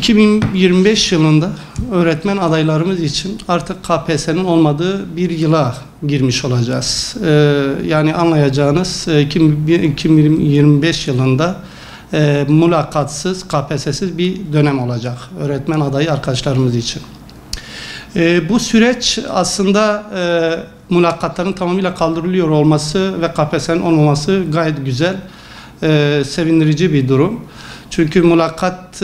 2025 yılında öğretmen adaylarımız için artık KPSS'nin olmadığı bir yıla girmiş olacağız. Yani anlayacağınız 2025 yılında mülakatsız, KPSS'siz bir dönem olacak öğretmen adayı arkadaşlarımız için. Bu süreç aslında mülakatların tamamıyla kaldırılıyor olması ve KPSS'nin olmaması gayet güzel, sevindirici bir durum. Çünkü mülakat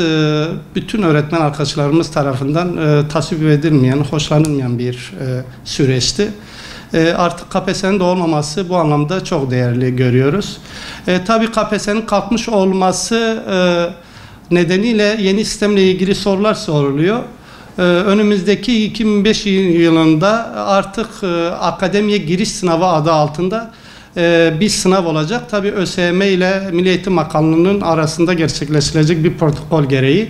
bütün öğretmen arkadaşlarımız tarafından tasvip edilmeyen, hoşlanılmayan bir süreçti. Artık KPSS'nin de olmaması bu anlamda çok değerli görüyoruz. Tabii KPSS'nin kalkmış olması nedeniyle yeni sistemle ilgili sorular soruluyor. Önümüzdeki 2005 yılında artık akademiye giriş sınavı adı altında bir sınav olacak. Tabii ÖSYM ile Milli Eğitim Bakanlığı'nın arasında gerçekleştirecek bir protokol gereği.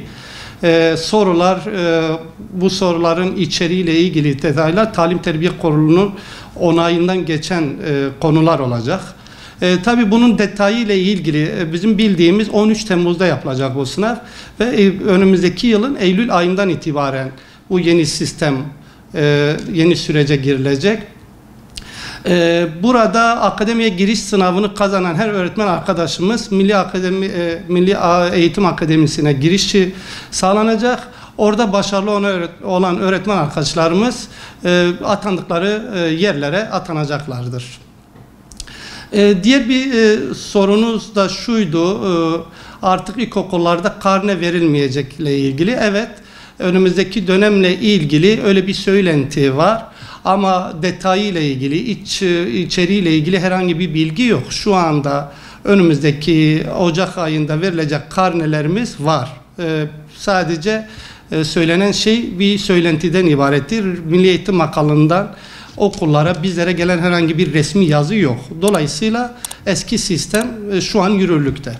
Bu soruların içeriğiyle ilgili detaylar Talim Terbiye Kurulu'nun onayından geçen konular olacak. Tabii bunun detayı ile ilgili bizim bildiğimiz 13 Temmuz'da yapılacak bu sınav ve önümüzdeki yılın Eylül ayından itibaren bu yeni sistem, yeni sürece girilecek. Burada akademiye giriş sınavını kazanan her öğretmen arkadaşımız Milli Eğitim Akademisi'ne girişi sağlanacak. Orada başarılı olan öğretmen arkadaşlarımız atandıkları yerlere atanacaklardır. Diğer bir sorunuz da şuydu, artık ilkokullarda karne verilmeyecekle ilgili. Evet, önümüzdeki dönemle ilgili öyle bir söylenti var. Ama detayıyla ilgili, içeriğiyle ilgili herhangi bir bilgi yok. Şu anda önümüzdeki Ocak ayında verilecek karnelerimiz var. Sadece söylenen şey bir söylentiden ibarettir. Milli Eğitim Bakanlığı'ndan okullara, bizlere gelen herhangi bir resmi yazı yok. Dolayısıyla eski sistem şu an yürürlükte.